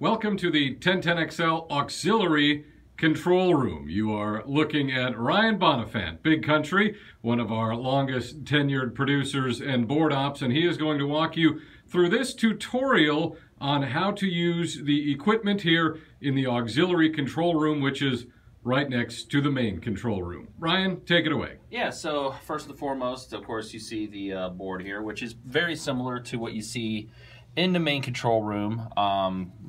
Welcome to the 1010XL Auxiliary Control Room. You are looking at Ryan Bonifant, Big Country, one of our longest tenured producers and board ops, and he is going to walk you through this tutorial on how to use the equipment here in the Auxiliary Control Room, which is right next to the main control room. Ryan, take it away. Yeah, so first and foremost, of course, you see the board here, which is very similar to what you see in the main control room.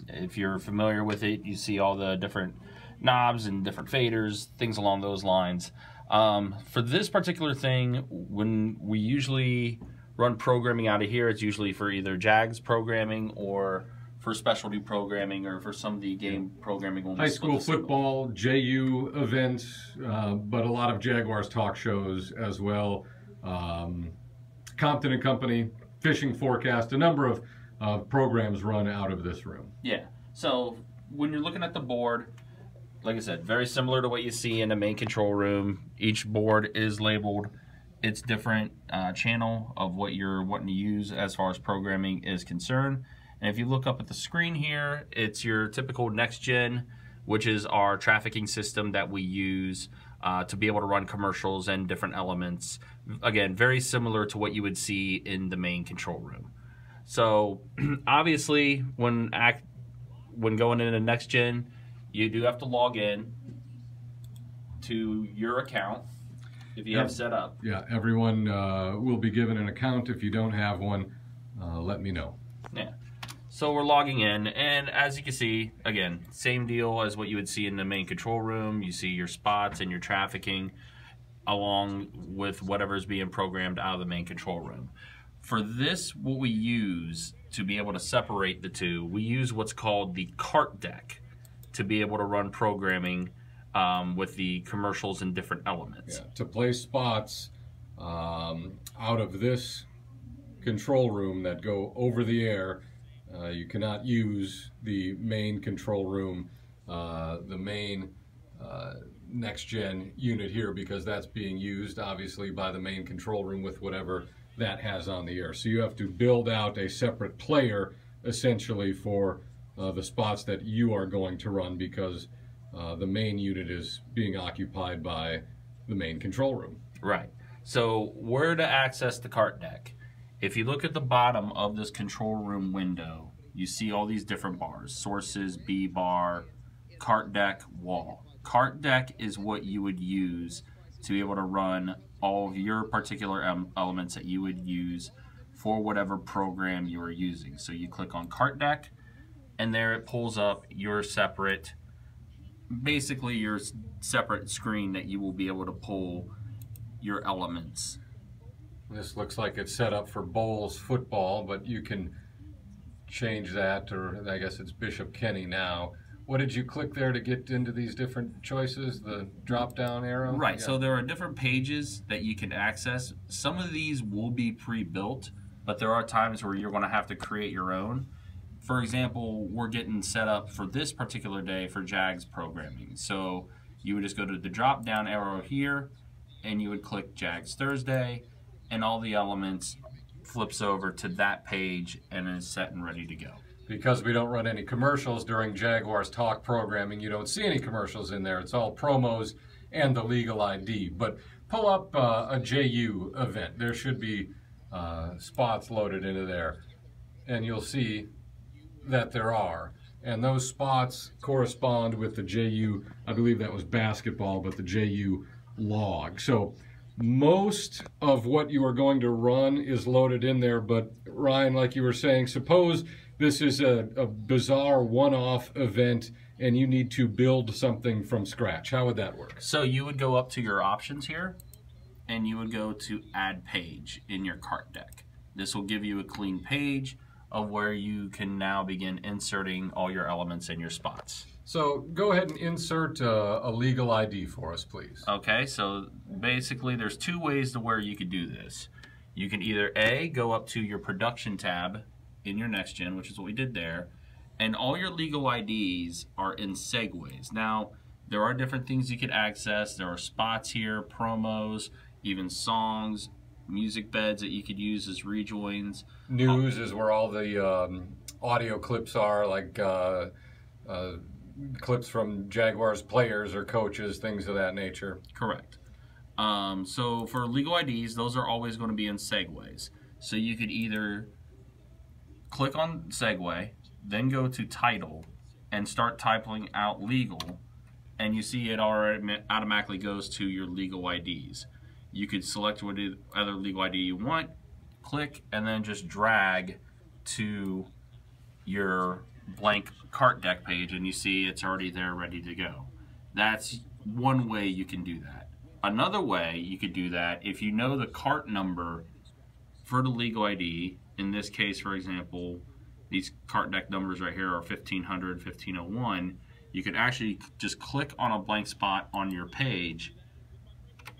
If you're familiar with it, you see all the different knobs and different faders, things along those lines. For this particular thing, when we usually run programming out of here, it's usually for either JAGS programming or for specialty programming or for some of the game programming. High school football, JU events, but a lot of Jaguars talk shows as well. Compton and Company, Fishing Forecast, a number of programs run out of this room. Yeah, so when you're looking at the board, like I said, very similar to what you see in the main control room. Each board is labeled its different channel of what you're wanting to use as far as programming is concerned. And if you look up at the screen here, it's your typical next gen, which is our trafficking system that we use to be able to run commercials and different elements. Again, very similar to what you would see in the main control room. So obviously, when going into next gen, you do have to log in to your account if you have set up. Yeah, everyone will be given an account. If you don't have one, let me know. Yeah. So we're logging in, and as you can see, again, same deal as what you would see in the main control room. You see your spots and your trafficking along with whatever's being programmed out of the main control room. For this, what we use to be able to separate the two, we use what's called the cart deck to be able to run programming with the commercials and different elements. Yeah, to play spots out of this control room that go over the air, you cannot use the main control room, the main next-gen unit here, because that's being used obviously by the main control room with whatever that has on the air. So you have to build out a separate player essentially for the spots that you are going to run, because the main unit is being occupied by the main control room. Right. So where to access the cart deck? If you look at the bottom of this control room window, you see all these different bars: sources, B bar, cart deck, wall. Cart deck is what you would use to be able to run all of your particular elements that you would use for whatever program you are using. So you click on cart deck, and there it pulls up your separate, basically your separate screen that you will be able to pull your elements. This looks like it's set up for Bowls football, but you can change that, or I guess it's Bishop Kenny now. What did you click there to get into these different choices? The drop-down arrow? Right, yeah. So there are different pages that you can access. Some of these will be pre-built, but there are times where you're going to have to create your own. For example, we're getting set up for this particular day for JAGS programming. So you would just go to the drop-down arrow here, and you would click JAGS Thursday, and all the elements flips over to that page and is set and ready to go. Because we don't run any commercials during Jaguars Talk programming, you don't see any commercials in there. It's all promos and the legal ID. But pull up a JU event. There should be spots loaded into there, and you'll see that there are. And those spots correspond with the JU, I believe that was basketball, but the JU log. So most of what you are going to run is loaded in there, but Ryan, like you were saying, suppose this is a bizarre one-off event and you need to build something from scratch. How would that work? So you would go up to your options here, and you would go to add page in your cart deck. This will give you a clean page of where you can now begin inserting all your elements in your spots. So go ahead and insert a legal ID for us, please. Okay, so basically there's two ways to where you could do this. You can either A, go up to your production tab in your next gen, which is what we did there, and all your legal IDs are in segues. Now, there are different things you can access. There are spots here, promos, even songs, music beds that you could use as rejoins. News is where all the audio clips are, like clips from Jaguars players or coaches, things of that nature. Correct. So for legal IDs, those are always going to be in segues. So you could either click on segue, then go to title, and start typing out legal, and you see it already automatically goes to your legal IDs. You could select what other legal ID you want, click, and then just drag to your blank cart deck page, and you see it's already there ready to go. That's one way you can do that. Another way you could do that, if you know the cart number for the legal ID, in this case, for example, these cart deck numbers right here are 1500, 1501, you could actually just click on a blank spot on your page,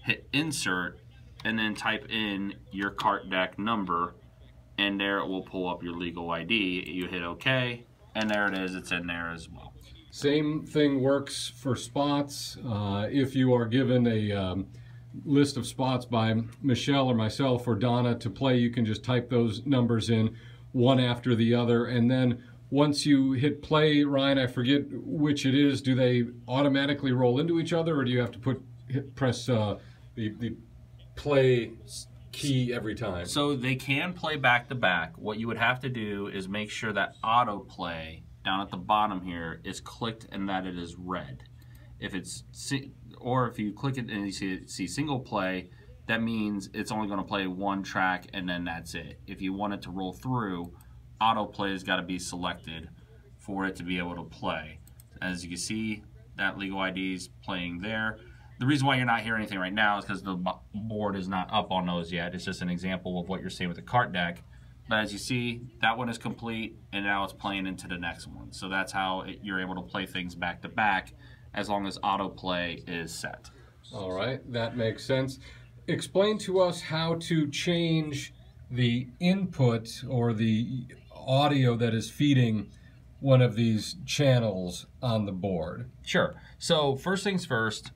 hit insert, and then type in your cart deck number, and there it will pull up your legal ID. You hit OK, and there it is. It's in there as well. Same thing works for spots. If you are given a list of spots by Michelle or myself or Donna to play, you can just type those numbers in one after the other, and then once you hit play, Ryan, I forget which it is, do they automatically roll into each other, or do you have to press the play key every time? So they can play back to back. What you would have to do is make sure that autoplay down at the bottom here is clicked and that it is red. If you click it and you see single play, that means it's only going to play one track and then that's it. If you want it to roll through, autoplay has got to be selected for it to be able to play. As you can see, that legal ID is playing there. The reason why you're not hearing anything right now is because the board is not up on those yet. It's just an example of what you're seeing with the cart deck. But as you see, that one is complete, and now it's playing into the next one. So that's how you're able to play things back to back as long as autoplay is set. All right, that makes sense. Explain to us how to change the input or the audio that is feeding one of these channels on the board. Sure. So first things first,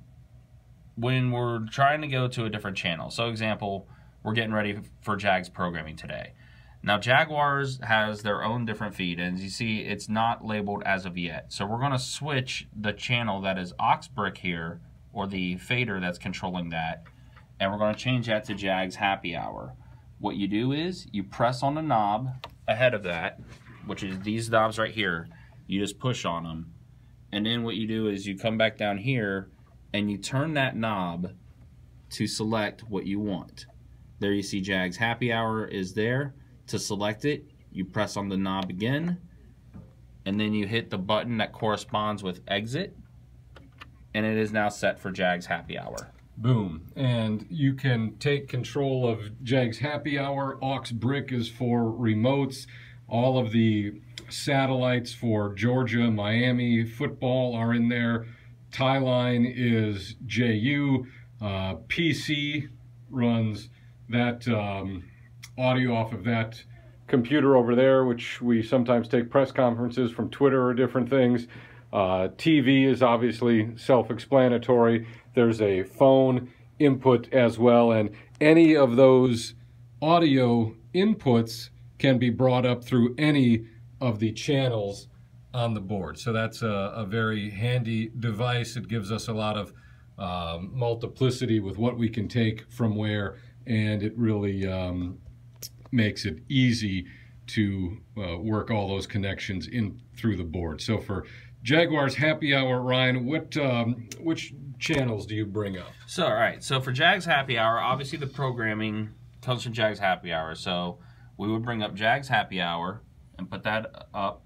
when we're trying to go to a different channel, so example, we're getting ready for Jags programming today. Now Jaguars has their own different feed, and as you see, it's not labeled as of yet. So we're going to switch the channel that is aux brick here, or the fader that's controlling that, and we're going to change that to Jags Happy Hour. What you do is you press on the knob ahead of that, which is these knobs right here. You just push on them, and then what you do is you come back down here and you turn that knob to select what you want. There you see Jags Happy Hour is there. To select it, you press on the knob again, and then you hit the button that corresponds with exit, and it is now set for Jags Happy Hour. Boom. And you can take control of Jags Happy Hour. Aux Brick is for remotes. All of the satellites for Georgia, Miami football are in there. Tie-line is JU. PC runs that audio off of that computer over there, which we sometimes take press conferences from Twitter or different things. TV is obviously self-explanatory. There's a phone input as well, and any of those audio inputs can be brought up through any of the channels on the board. So that's a very handy device. It gives us a lot of multiplicity with what we can take from where, and it really makes it easy to work all those connections in through the board. So for Jaguars Happy Hour, Ryan, which channels do you bring up? So, all right. So for Jags Happy Hour, obviously the programming comes from Jags Happy Hour. So we would bring up Jags Happy Hour and put that up.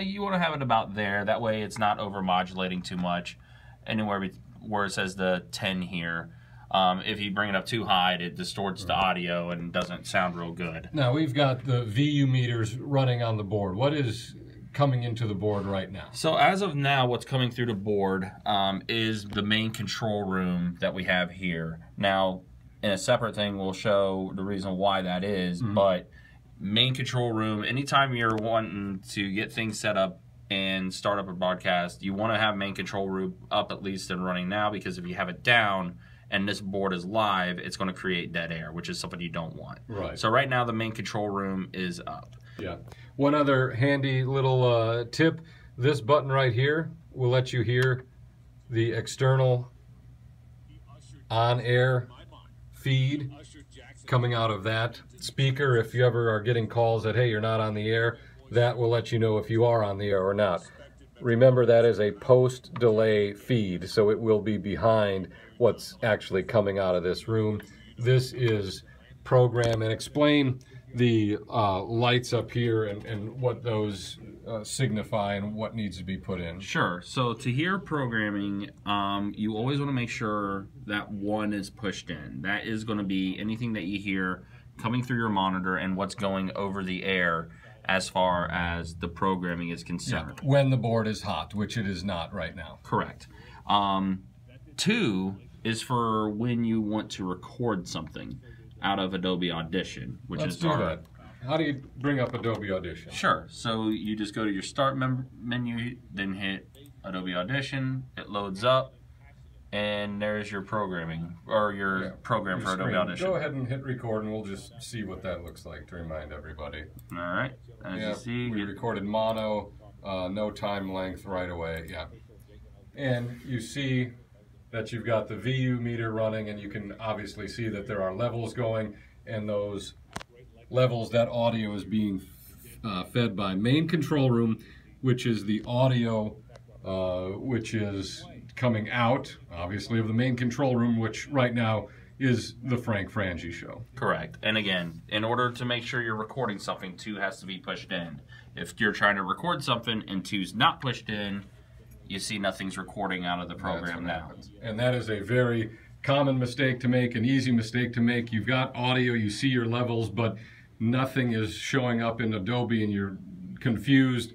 You want to have it about there. That way it's not over-modulating too much. Anywhere where it says the 10 here. If you bring it up too high, it distorts the audio and doesn't sound real good. Now we've got the VU meters running on the board. What is coming into the board right now? So as of now, what's coming through the board is the main control room that we have here. Now, in a separate thing, we'll show the reason why that is, but main control room, anytime you're wanting to get things set up and start up a broadcast, you want to have main control room up at least and running now, because if you have it down and this board is live, it's going to create dead air, which is something you don't want. Right. So right now the main control room is up. Yeah. One other handy little tip, This button right here will let you hear the external on-air feed coming out of that speaker. If you ever are getting calls that, hey, you're not on the air, that will let you know if you are on the air or not. Remember, that is a post-delay feed, so it will be behind what's actually coming out of this room. This is program, and explain the lights up here and what those signify and what needs to be put in. Sure. So to hear programming, you always want to make sure that 1 is pushed in. That is going to be anything that you hear coming through your monitor and what's going over the air as far as the programming is concerned. Yeah, when the board is hot, which it is not right now. Correct. 2 is for when you want to record something out of Adobe Audition, which Let's is do that. How do you bring up Adobe Audition? Sure. So you just go to your Start menu, then hit Adobe Audition. It loads up, and there's your programming, or your program for Adobe Audition. Go ahead and hit record, and we'll just see what that looks like to remind everybody. All right. As you see, we recorded mono, no time length right away. Yeah. And you see that you've got the VU meter running, and you can obviously see that there are levels going, and those levels, that audio is being fed by main control room, which is the audio which is coming out, obviously, of the main control room, which right now is the Frank Frangie Show. Correct. And again, in order to make sure you're recording something, 2 has to be pushed in. If you're trying to record something and 2's not pushed in, you see nothing's recording out of the program now. Happens. And that is a very common mistake to make, an easy mistake to make. You've got audio, you see your levels, but nothing is showing up in Adobe and you're confused.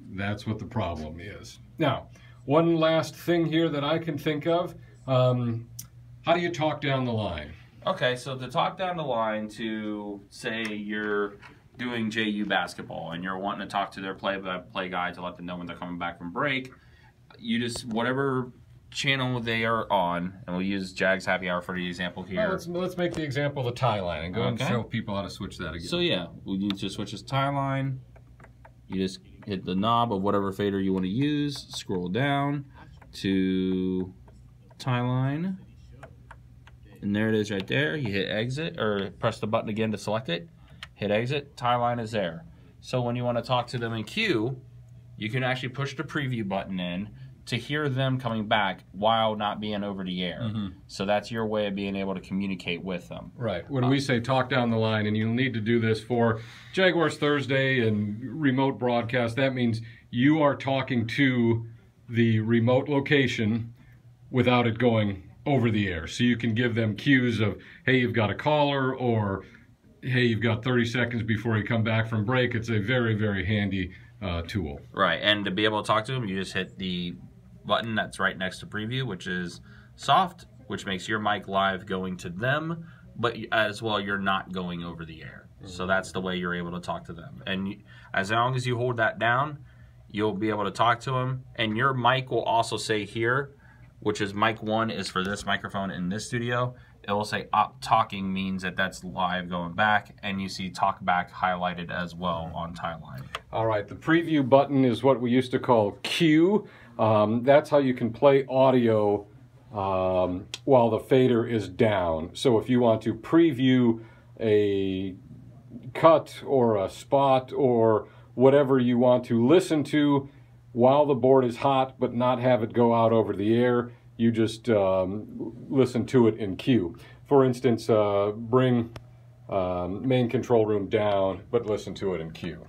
That's what the problem is. Now, one last thing here that I can think of. How do you talk down the line? Okay, so to talk down the line to, say, you're doing JU basketball and you're wanting to talk to their play-by-play guy to let them know when they're coming back from break, you just, whatever channel they are on, and we'll use Jags Happy Hour for the example here. Let's make the example the tie line and go and show people how to switch that again. So yeah, we need to switch this tie line. You just hit the knob of whatever fader you want to use, scroll down to tie line, and there it is right there. You hit exit, or press the button again to select it. Hit exit, tie line is there. So when you want to talk to them in queue, you can actually push the preview button in to hear them coming back while not being over the air. Mm-hmm. So that's your way of being able to communicate with them. Right. When we say talk down the line, and you'll need to do this for Jaguars Thursday and remote broadcast, that means you are talking to the remote location without it going over the air. So you can give them cues of, hey, you've got a caller, or hey, you've got 30 seconds before you come back from break. It's a very, very handy tool. Right, and to be able to talk to them, you just hit the button that's right next to preview, which is soft, which makes your mic live going to them, but as well you're not going over the air. Mm-hmm. So that's the way you're able to talk to them. And as long as you hold that down, you'll be able to talk to them. And your mic will also say here, which is mic 1 is for this microphone in this studio. It will say talking means that that's live going back, and you see talk back highlighted as well on tie line. All right, the preview button is what we used to call Q. That's how you can play audio while the fader is down. So if you want to preview a cut or a spot or whatever you want to listen to while the board is hot but not have it go out over the air, you just listen to it in Q. For instance, bring main control room down, but listen to it in Q.